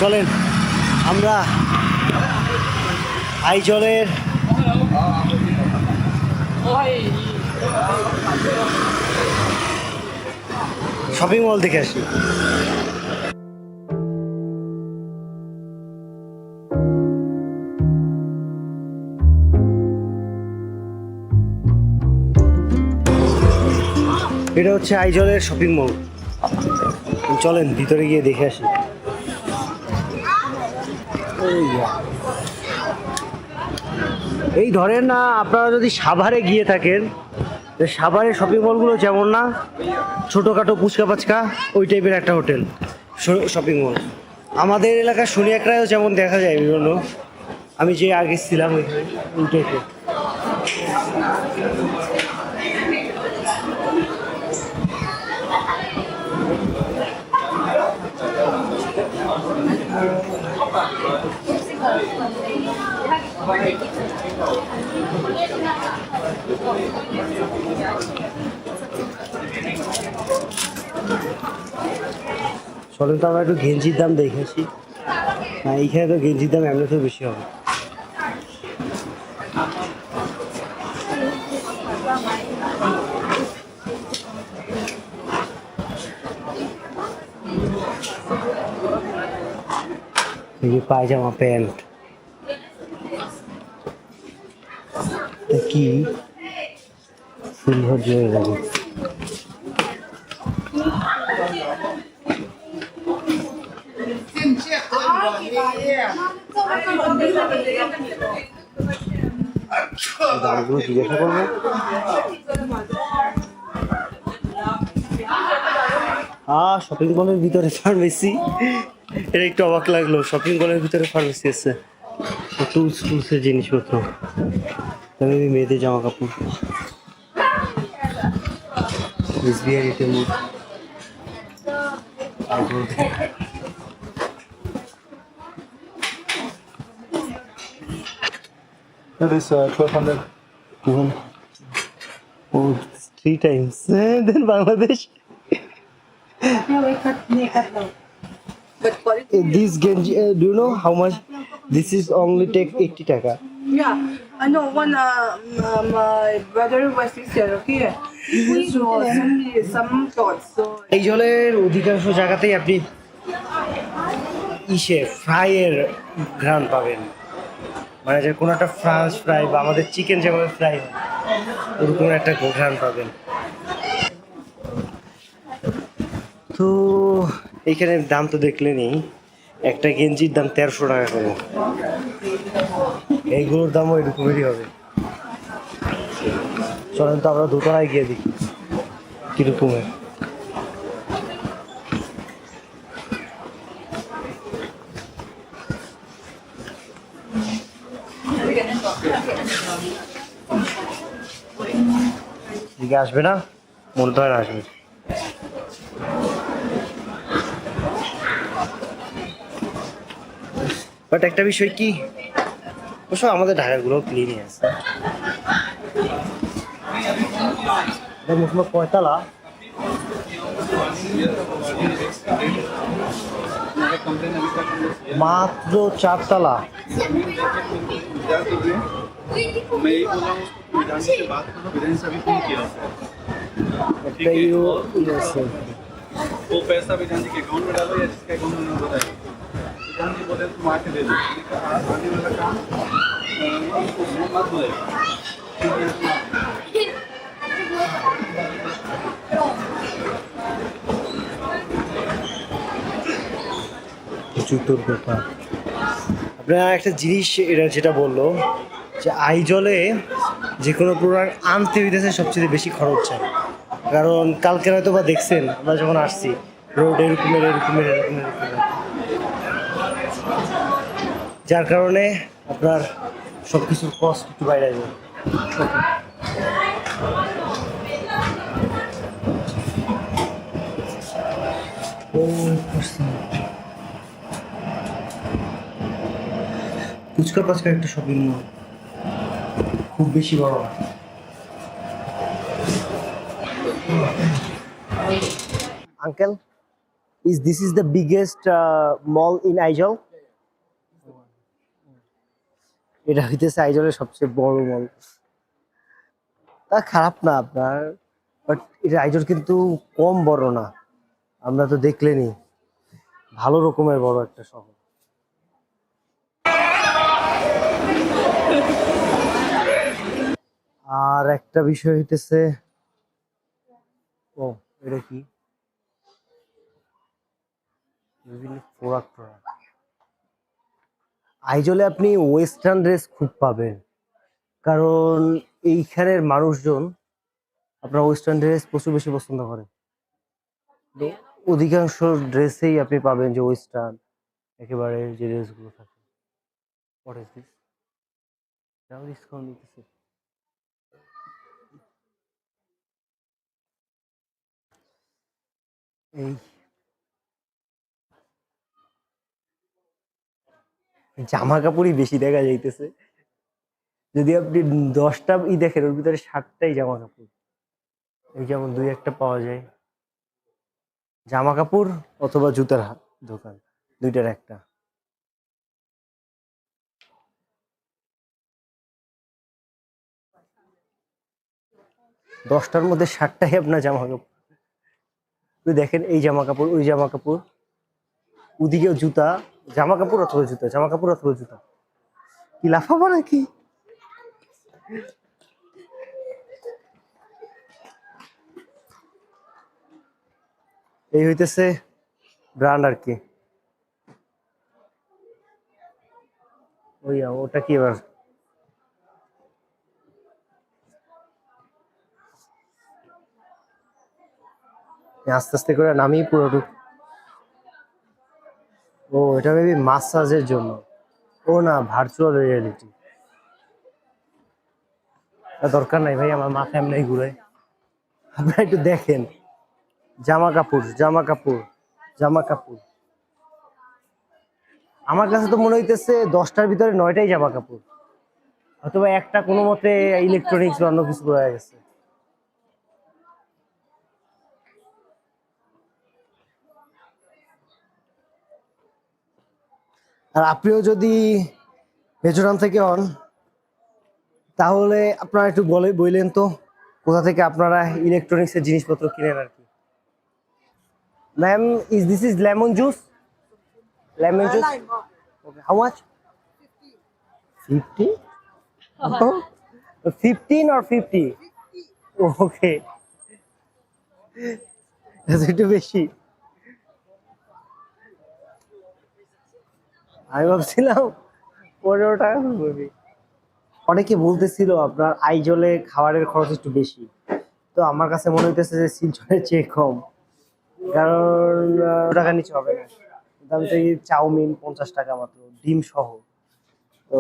চলেন আমরা আইজলের shopping mall দেখে আসি। এটা হচ্ছে আইজলের শপিং মল। চলেন ভিতরে গিয়ে দেখে আসি। এই ধরেন না, আপনারা যদি সাভারে গিয়ে থাকেন, সাভারের শপিং মলগুলো যেমন না ছোটোখাটো পুচকা পাচকা ওই টাইপের একটা হোটেল শপিং মল। আমাদের এলাকার শনিয়াকড়ায়ও যেমন দেখা যায় বিভিন্ন, আমি যে আগে ছিলাম ওই টাইপের। চলেন তো আমরা একটু গেঞ্জির দাম দেখেছি। না এইখানে তো গেঞ্জির দাম এমনিতেও বেশি হবে। পায়জামা প্যান্ট কি সুন্দর জয় লাগে। দামগুলো জিজ্ঞাসা করবো। শপিং মলের ভিতরে ফার্মেসি, এটা একটু অবাক লাগলো। শপিং মলের ভিতরে ফার্মেসি আছে, টুলসের জিনিসপত্র, মেয়েদের জামা কাপড়, SBI ATM। That is 1200. Oh, 3 times. Then Bangladesh. This Genji, do you know how much? This is only take 80 taka. Yeah, I know one. My brother was this year. Okay, so some thoughts. So এই জলের অধিকাংশ জায়গাতেই আপনি ফ্রাইয়ের ঘ্রাণ পাবেন, মানে যে কোনো একটা ফ্রান্স ফ্রাই বা আমাদের চিকেন যেভাবে ফ্রাই হয় ওরকম একটা ঘ্রাণ পাবেন। তো এইখানে দাম তো দেখলেনই, একটা গেঞ্জির দাম 1300 টাকা করে। এইগুলোর দামও এরকমেরই হবে। চলেন তো আমরা দোতলায় গিয়ে দেখি কিরকমের। এদিকে আসবে না, মনে তো হয় না আসবে। বাট একটা বিষয় কি, অবশ্য আমাদের ঢাকাগুলো ক্লিনই আছে। মোটামুটি কয়তলা? মাত্র 4 तला। मैं यही बोला हूँ उसको विधान से बात करो, विधान से अभी फोन किया वो पैसा विधान जी के अकाउंट में डालो या जिसके अकाउंट में बताए। विधान जी बोले तुम आके दे दो, आने वाला काम मत बोले। জুতোর ব্যাপার। আপনারা একটা জিনিস এটা যেটা বললো যে আইজলে যে কোনো প্রোডাক্ট আনতে হইতেছে সবচেয়ে বেশি খরচ চাই। কারণ কালকে হয়তো বা দেখছেন আমরা যখন আসছি রোড এরকমের, যার কারণে আপনার সব কিছুর কস্ট একটু বাইরে যাবে। ফুচকা পাচকা একটা শপিং মল, খুব বেশি বড় না। Uncle This is the biggest mall in Aizol? এটা হইতেছে আইজলের সবচেয়ে বড় মল। তা খারাপ না আপনার, বাট এটা আইজল কিন্তু কম বড় না। আমরা তো দেখলেনই, ভালো রকমের বড় একটা শহর। আর একটা বিষয় হইতেছে, ও এটা কি বিভিন্ন প্রোডাক্ট। আইজলে আপনি ওয়েস্টার্ন ড্রেস খুব পাবেন, কারণ এইখানের মানুষজন আপনার ওয়েস্টার্ন ড্রেস প্রচুর বেশি পছন্দ করে। তো অধিকাংশ ড্রেসেই আপনি পাবেন যে ওয়েস্টার্ন একেবারে যে ড্রেসগুলো থাকে। What is this? Now discount দিতেছে। এই জামা কাপড়ই বেশি দেখা যাইতেছে। যদি আপনি 10টা দেখেন, ওর ভিতরে 7টাই জামা কাপড়। এই যেমন 2-1টা পাওয়া যায় জামা কাপড় অথবা জুতার দোকান, দুইটার একটা। দশটার মধ্যে 7টাই আপনার জামা কাপড়। দেখেন এই জামা কাপড়, ওই জামা কাপড়, ওদিকেও জুতা, জামা কাপড় অথবা জুতা, জামা কাপড় অথবা জুতা। কি লাফাবো নাকি? এই হইতেছে ব্র্যান্ড আর কি। ওটা কি এবার? আস্তে আস্তে করে নামিয়ে পুরো। ও এটা মেবি মাসাজের জন্য। ও না, ভার্চুয়াল রিয়েলিটি। দরকার নাই ভাই, আমার মাথা এমনি ঘুরে। আপনারা একটু দেখেন, জামা কাপড় জামা কাপড় জামা কাপড়। আমার কাছে তো মনে হইতেছে 10টার ভিতরে 9টাই জামা কাপড়, অথবা একটা কোনো মতে ইলেকট্রনিক্স বা অন্য কিছু রয়ে গেছে। আর আপনিও যদি মিজোরাম থেকে হন, তাহলে আপনারা একটু বললেন তো কোথা থেকে আপনারা ইলেকট্রনিক্স এর জিনিসপত্র কিনেন আর কি। Ma'am, this is lemon juice? Lemon juice, okay, how much? 50? 15 or 50? ওকে, একটু বেশি। আমি ভাবছিলাম 15 টাকা বলবি। অনেকে বলতেছিল আপনার আইজলে খাবারের খরচ একটু বেশি, তো আমার কাছে মনে হইতেছে যে শিলচরের চেয়ে কম, কারণ টাকা নিচে হবে না। দাম তো চাউমিন 50 টাকা মাত্র, ডিম সহ। তো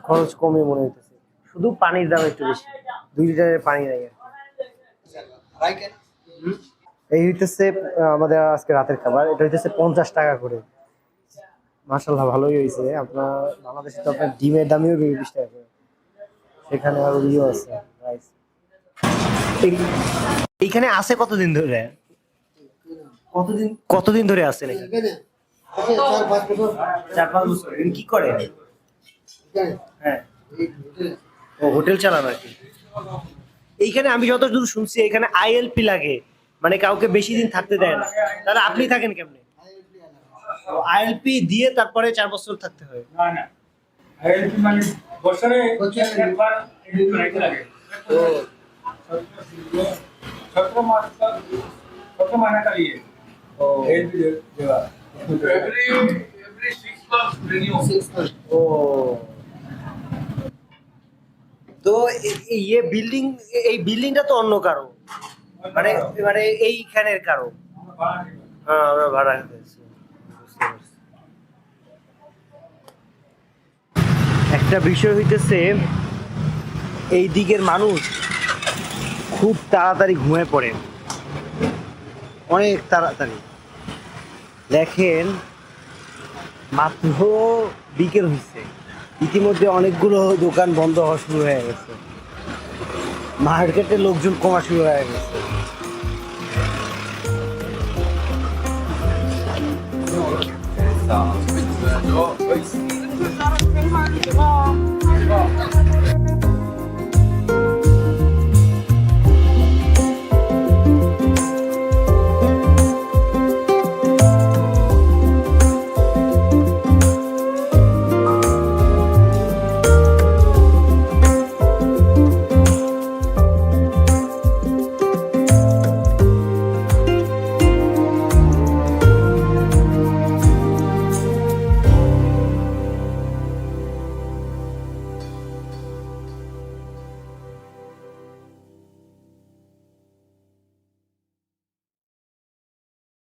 খরচ কমে মনে হইতেছে, শুধু পানির দাম একটু বেশি। 2 লিটারের পানি নাই আর কি। এই হইতেছে আমাদের আজকে রাতের খাবার। এটা হইতেছে 50 টাকা করে। মাশাআল্লাহ, ভালোই হয়েছে। আপনার বাংলাদেশে তো আপনার ডিমের দামিও 20 টাকা করে, সেখানে আরো ইয়ে আছে, রাইস। এইখানে আছে কতদিন ধরে? কতদিন ধরে আছেন এখানে? 4-5 বছর। কি করে? হ্যাঁ, ও হোটেল চালান আর কি। এইখানে আমি যতদূর শুনছি এখানে আইএলপি লাগে, মানে কাউকে বেশি দিন থাকতে দেয় না। তাহলে আপনি থাকেন কেমনে? আইএলপি দিয়ে তারপরে 4 বছর থাকতে হয়? না না, আইএলপি মানে বছরে একবার এডিট রাখতে লাগে। তো 17 মাস तक 17 महीने का लिए ओ एलपी देगा एवरी 6 months रिन्यू 6 months। ও তো ये বিল্ডিং, এই বিল্ডিংটা তো অন্য কারো, মানে মানে এইখানের কারো? হ্যাঁ, আমরা ভাড়া দিয়েছি। একটা বিষয় হইতেছে, এই দিকের মানুষ খুব তাড়াতাড়ি ঘুমিয়ে পড়ে, অনেক তাড়াতাড়ি। দেখেন, মাত্র বিকেল হয়েছে, ইতিমধ্যে অনেকগুলো দোকান বন্ধ হওয়া শুরু হয়ে গেছে, মার্কেটে লোকজন কমা শুরু হয়ে গেছে। Yo,